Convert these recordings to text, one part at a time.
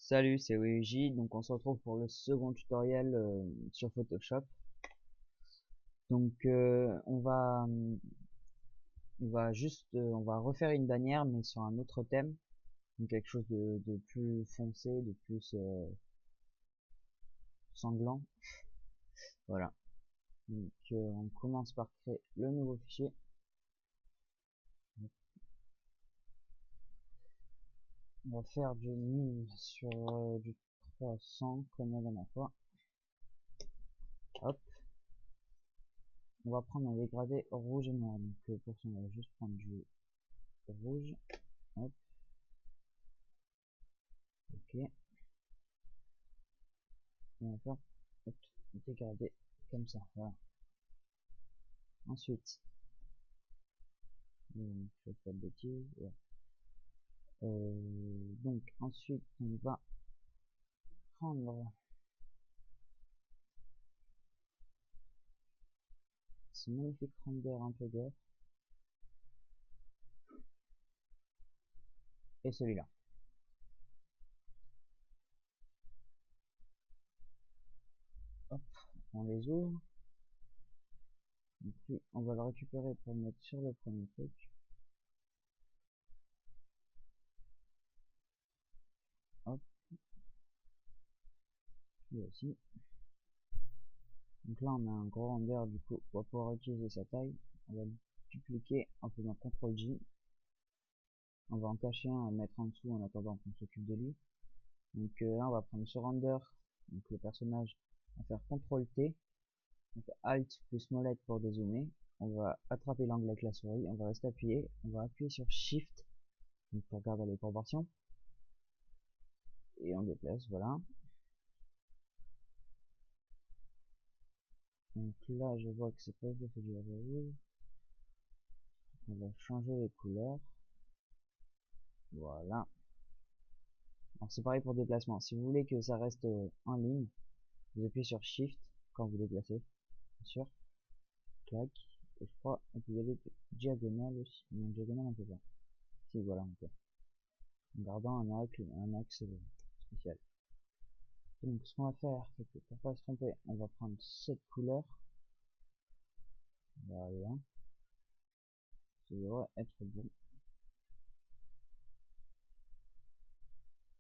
Salut, c'est OUJ, donc on se retrouve pour le second tutoriel sur Photoshop. Donc on va refaire une bannière mais sur un autre thème, donc quelque chose de plus foncé, de plus sanglant. Voilà. Donc on commence par créer le nouveau fichier. On va faire du 1000 sur du 300 comme la dernière fois. Hop. On va prendre un dégradé rouge et noir. Donc pour ça on va juste prendre du rouge. Hop. Ok. Et on va faire hop, dégradé comme ça. Voilà. Ensuite, je fais pas de bêtises. Ouais. Donc ensuite on va prendre ce magnifique render un peu d'or et celui-là. Hop, on les ouvre. Et puis on va le récupérer pour le mettre sur le premier truc. Hop, lui aussi. Donc là on a un gros render, du coup on va pouvoir utiliser sa taille. On va le dupliquer en faisant CTRL J. On va en cacher un et le mettre en dessous en attendant qu'on s'occupe de lui. Donc là on va prendre ce render, donc le personnage, on va faire CTRL T, on fait Alt plus molette pour dézoomer, on va attraper l'angle avec la souris, on va rester appuyé, on va appuyer sur Shift donc pour garder les proportions, et on déplace, voilà. Donc là je vois que c'est pas fait du rouge, on va changer les couleurs, voilà. Alors c'est pareil pour déplacement, si vous voulez que ça reste en ligne, vous appuyez sur Shift quand vous déplacez, bien sûr, clac, et je crois on peut y aller diagonale aussi, non diagonale on peut pas, si voilà on peut, en gardant un axe spécial. Donc ce qu'on va faire, c'est que pour pas se tromper, on va prendre cette couleur, voilà, ça devrait être bon.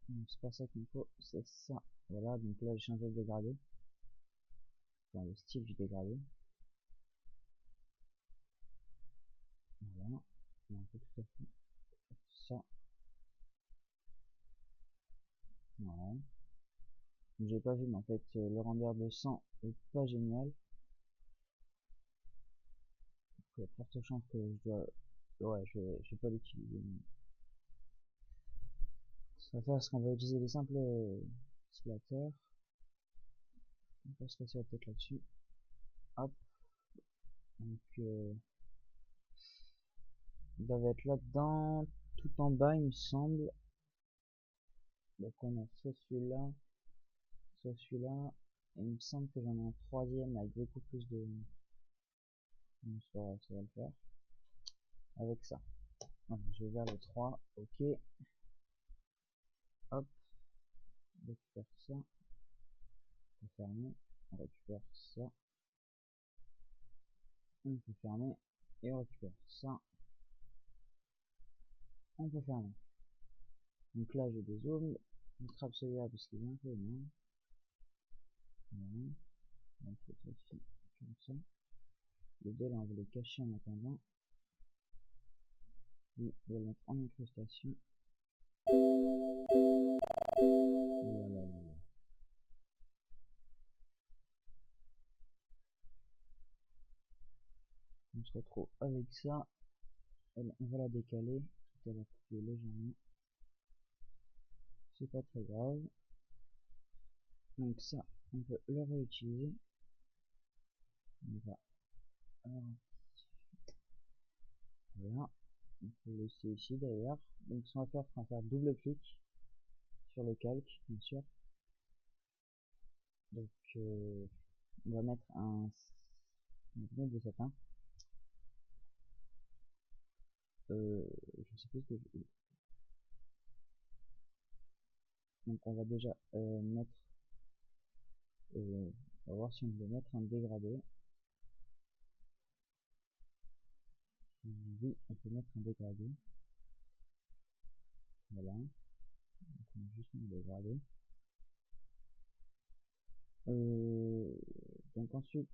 Donc c'est pas ça qu'il faut, c'est ça, voilà, donc là j'ai changé le dégradé, enfin le style du dégradé, voilà, on peut tout à fait ça, voilà. J'ai pas vu, mais en fait le render de 100 est pas génial, il y a de fortes chances que je dois, ouais, je vais pas l'utiliser. Ça va faire ce qu'on va utiliser les simples splatters, on va se casser la tête là-dessus, hop, donc il doit être là-dedans, tout en bas il me semble. Donc on a soit celui-là, soit celui-là, et il me semble que j'en ai un troisième avec beaucoup plus de... Donc ça va le faire. Avec ça. Voilà, je vais vers le 3, ok. Hop, on récupère ça, on peut fermer, on récupère ça, on peut fermer, et on récupère ça, on peut fermer. Donc là je dézoome, je trappe celui-là parce qu'il est un peu énorme. Voilà, on fait ça ici, comme ça. Les deux là on va les cacher en attendant. Puis on va le mettre en incrustation. Voilà, on se retrouve avec ça. Elle, on va la décaler, elle va couper légèrement, c'est pas très grave. Donc ça, on peut le réutiliser. On va, alors, voilà, on peut le laisser ici d'ailleurs. Donc ce qu'on va faire, c'est qu'on va faire double clic sur le calque, bien sûr. Donc on va mettre un de satin. Je sais plus ce que je... Donc on va déjà mettre, on va voir si on veut mettre un dégradé. Oui, on peut mettre un dégradé. Voilà. Donc on a juste mis un dégradé. Donc ensuite,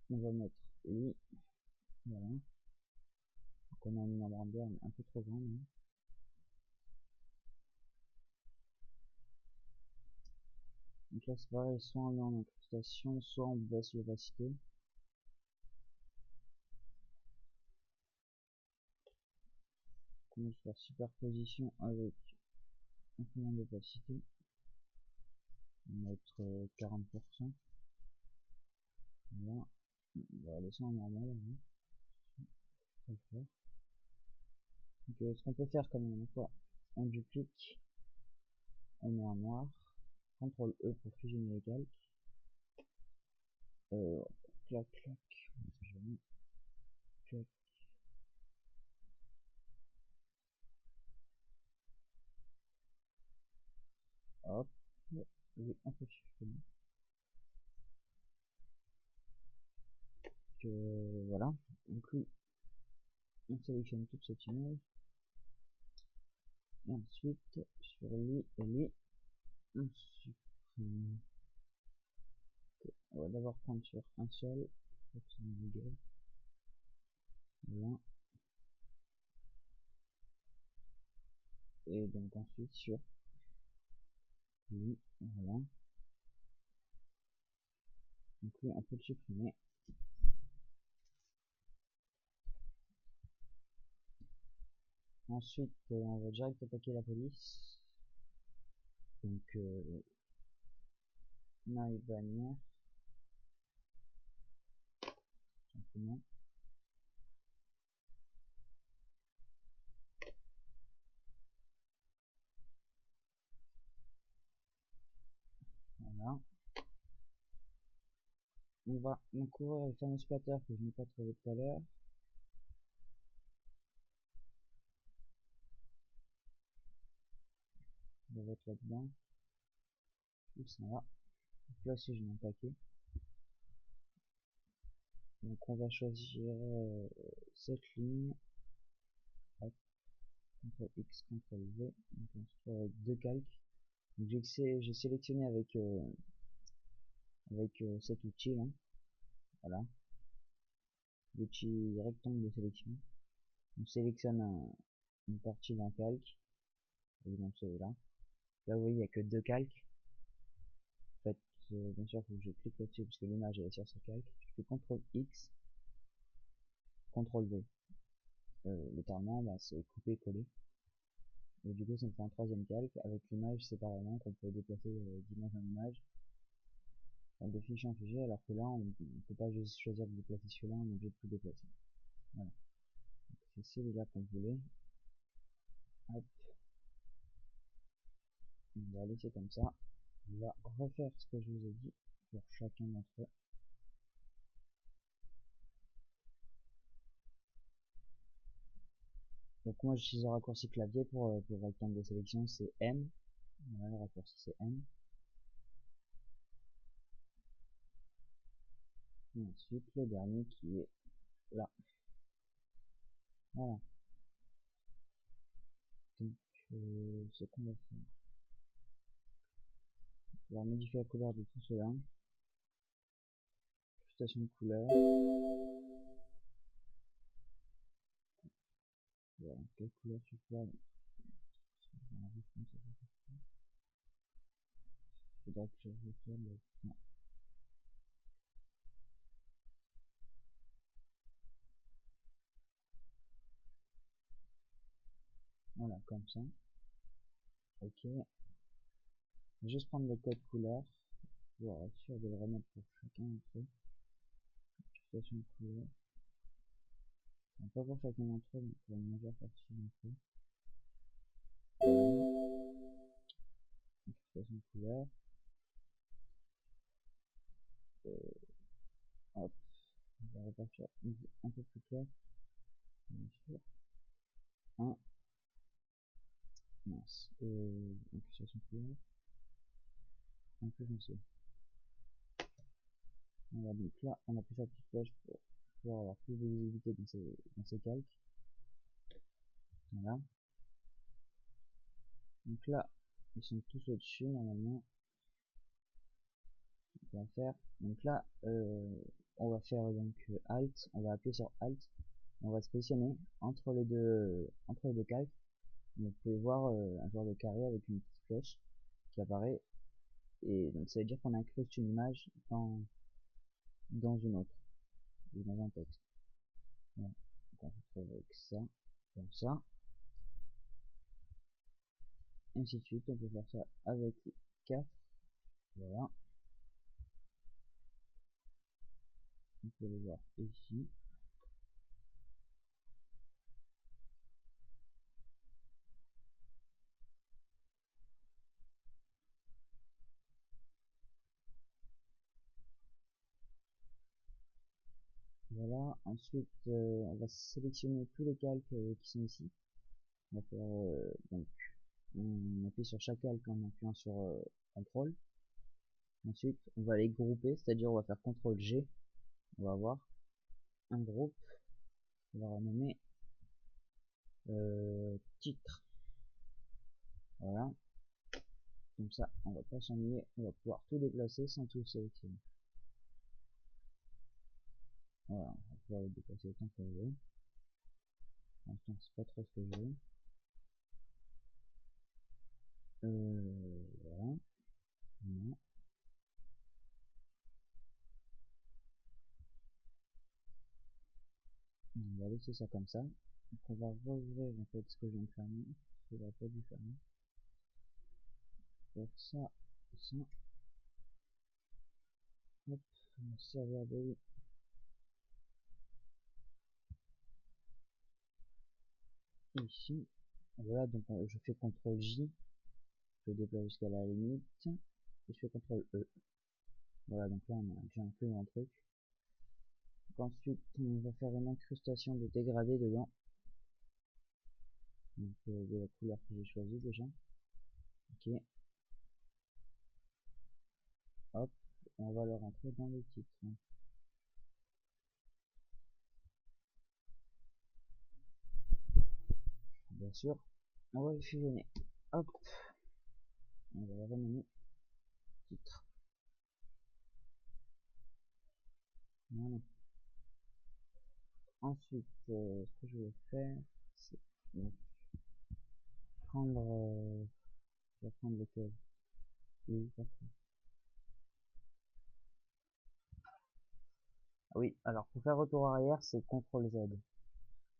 on va mettre lui. Voilà. Donc on a mis un render un peu trop grand. Hein. Donc là c'est pareil, soit on met en incrustation, soit on baisse l'opacité. On va faire superposition avec un peu moins d'opacité. On va mettre 40%. Voilà. On va laisser en normal. Hein. On va le faire. Donc ce qu'on peut faire comme une fois, on duplique, on met en noir, CTRL E pour fusionner les calques. Clac clac, clac. Hop, oui, un peu supprimer. Voilà, donc lui, on sélectionne toute cette image, et ensuite sur lui et lui, on supprime. On va d'abord prendre sur un seul, voilà, et donc ensuite sur lui, voilà, donc lui on peut le supprimer. Ensuite on va direct attaquer la police, donc my bannière, simplement. Voilà. On va donc ouvrir le fameux splatter que je n'ai pas trouvé tout à l'heure. On va mettre là-dedans. Tout ça va. Donc là aussi je mets un paquet. Donc on va choisir cette ligne. Hop. CTRL X, CTRL V. Donc on se trouve avec deux calques. Donc j'ai sélectionné avec cet outil là. Voilà. L'outil rectangle de sélection. On sélectionne une partie d'un calque. Et donc celui-là. Là vous voyez il n'y a que deux calques. En fait, bien sûr, il faut que je clique là-dessus parce que l'image est sur ce calque. Je fais CTRL X, CTRL V. Littéralement, bah, c'est coupé-coller. Et du coup, ça me fait un troisième calque avec l'image séparément qu'on peut déplacer d'image en image, enfin, de fichier en fichier, alors que là, on ne peut pas juste choisir de déplacer celui-là, on est obligé de tout déplacer. Voilà. C'est celui-là qu'on voulait. Hop. On va laisser comme ça. On va refaire ce que je vous ai dit pour chacun d'entre eux. Donc moi j'utilise le raccourci clavier pour rectangle de sélection, c'est M. Voilà, le raccourci c'est M. Et ensuite le dernier qui est là. Voilà. Donc ce qu'on va faire. On va modifier la couleur de tout cela. Station de couleur. Voilà, quelle couleur tu peux avoir. Faudra que je refaire le... Non. Voilà, comme ça. Ok. Je vais juste prendre le code couleur pour être sûr de le remettre pour chacun d'entre eux. Station de couleur. Non, pas pour chacun d'entre eux, mais pour une majeure partie d'entre eux. Station de couleur. Hop. On va repartir un peu plus clair. Bien sûr. 1. Mince. Station de un peu foncé. Voilà, donc là, on a pris sa petite flèche pour pouvoir avoir plus de visibilité dans ces calques. Voilà. Donc là, ils sont tous au-dessus, normalement. On va faire. Donc là, on va faire donc Alt, on va appuyer sur Alt, on va se positionner entre les deux calques. Donc, vous pouvez voir un genre de carré avec une petite flèche qui apparaît, et donc ça veut dire qu'on incruste une image dans une autre, ou dans un texte. Voilà. Donc on se retrouve avec ça, comme ça, et ainsi de suite. On peut faire ça avec 4, voilà, on peut le voir ici. Voilà, ensuite on va sélectionner tous les calques qui sont ici. On va faire donc on appuie sur chaque calque en appuyant sur CTRL. Ensuite on va les grouper, c'est-à-dire on va faire CTRL G. On va avoir un groupe, on va renommer titre. Voilà, comme ça on va pas s'ennuyer, on va pouvoir tout déplacer sans tout sélectionner. Voilà, on va pouvoir le déplacer autant que je veux. Pour l'instant c'est pas trop ce que je veux. Voilà. Non. On va laisser ça comme ça. Donc on va rouvrir en fait ce que je viens de fermer. Je n'aurais pas dû fermer. Faire ça, ça. Hop, on va servir de ici. Voilà, donc je fais CTRL J, je déplace jusqu'à la limite, et je fais CTRL E. Voilà, donc là on a déjà inclus un truc. Donc ensuite on va faire une incrustation de dégradé dedans. Donc de la couleur que j'ai choisie déjà. Ok. Hop, on va le rentrer dans le titre. Bien sûr, on va le fusionner. Hop, on va le renommer titre. Voilà. Ensuite, ce que je vais faire, c'est prendre, je vais prendre lequel. Oui, parfait. Ah oui, alors pour faire retour arrière, c'est CTRL Z.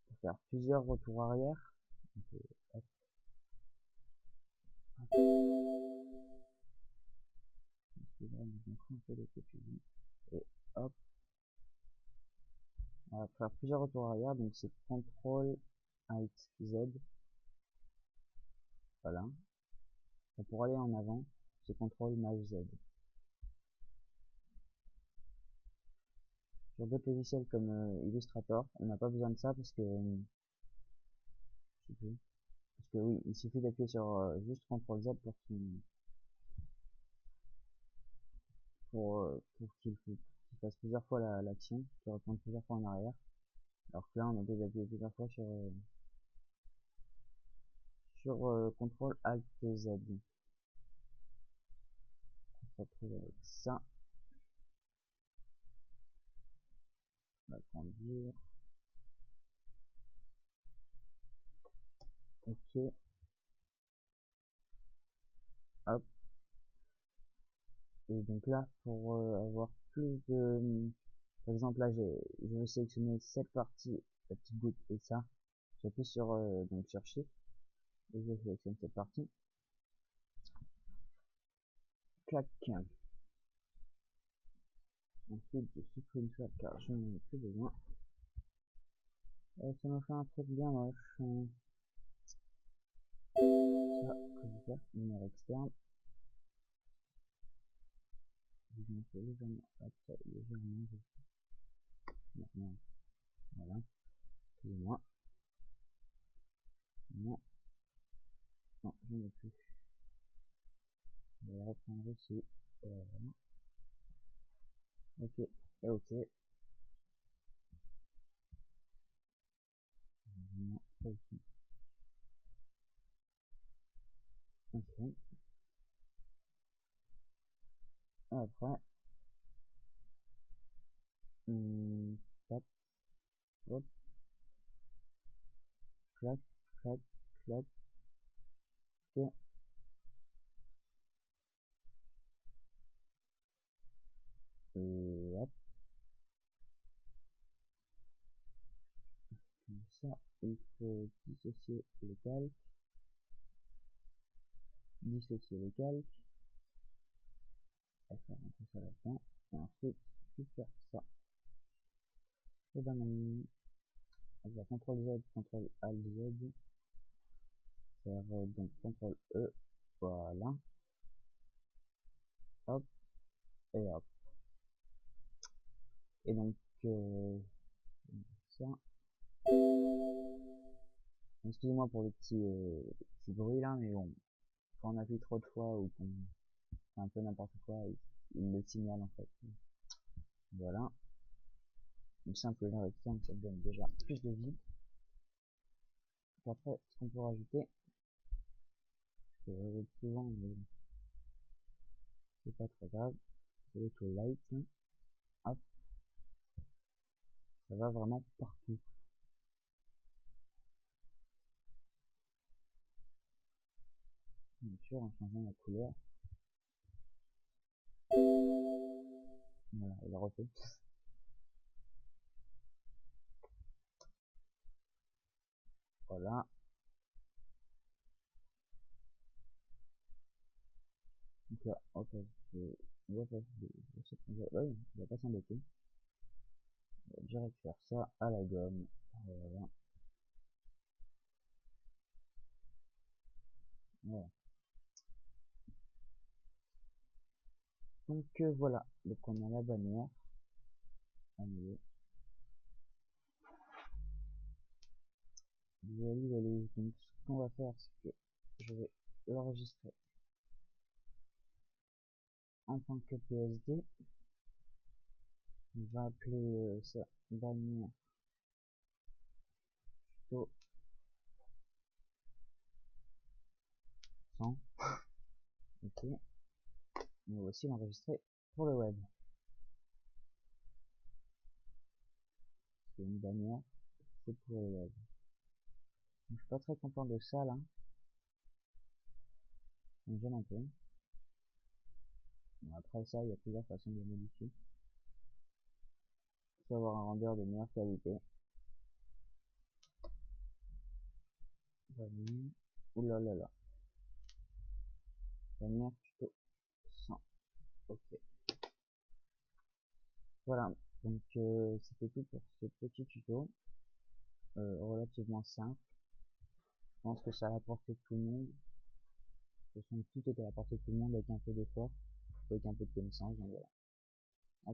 Pour faire plusieurs retours arrière, donc, hop, un peu de copier. Et hop, on va faire plusieurs retours arrière, donc c'est CTRL Alt Z. Voilà. Et pour aller en avant, c'est CTRL Maj Z. Sur d'autres logiciels comme Illustrator, on n'a pas besoin de ça parce que je sais plus. Parce que oui, il suffit d'appuyer sur juste CTRL Z pour qu'il fasse plusieurs fois l'action, qu'il retourne plusieurs fois en arrière. Alors que là, on a déjà appuyé plusieurs fois sur CTRL Alt Z. On se retrouve avec ça. On va conduire. Ok. Hop. Et donc là, pour avoir plus de... Par exemple, là, je vais sélectionner cette partie, la petite goutte et ça. J'appuie donc sur Shift et je sélectionne cette partie. Clac. Ensuite, je supprime ça car je n'en ai plus besoin. Ça m'a fait un truc bien moche. Ça, que je vais faire, numéro externe. Je vais faire légèrement, hop, légèrement, maintenant, voilà, excusez-moi. Non, non, je n'ai plus. vais reprendre ici. Voilà. Ok, et ok. Non, pas ici. Ok. Après, hop, hop, clac, clac, clac, hop, comme ça. Il faut dissocier le calque, et faire rentrer ça là-dedans, et ensuite, je vais faire ça. Et ben non, on va CTRL Z, CTRL ALT Z, faire donc CTRL E, voilà, hop, et hop. Et donc, ça, excusez-moi pour le petit bruit là, mais bon, quand on appuie trop de fois ou qu'on fait un peu n'importe quoi, il le signale en fait. Voilà, une simple genre externe, ça donne déjà plus de vie. Après, ce qu'on peut rajouter, je rajoute souvent, mais c'est pas très grave, c'est le to light, hop, ça va vraiment partout. Bien sûr, en changeant la couleur. Voilà, il a refait. Voilà. Donc là, hop, on va pas, il va pas s'embêter. On va direct faire ça à la gomme. Voilà. Voilà. Donc voilà, donc on a la bannière. Annulée. Voilà. Donc ce qu'on va faire, c'est que je vais l'enregistrer en tant que PSD. On va appeler ça bannière tuto 100. Ok. On va aussi l'enregistrer pour le web. C'est une bannière, c'est pour le web. Donc, je suis pas très content de ça là. Ça me gêne un peu. Bon, après ça, il y a plusieurs façons de le modifier. Il faut avoir un render de meilleure qualité. Bannière. Oulalalala. Bannière tuto 100. Ok. Voilà. Donc c'était tout pour ce petit tuto. Relativement simple. Je pense que ça a apporté tout le monde. De toute façon, tout était à la portée de tout le monde avec un peu d'effort, avec un peu de connaissance. Donc voilà.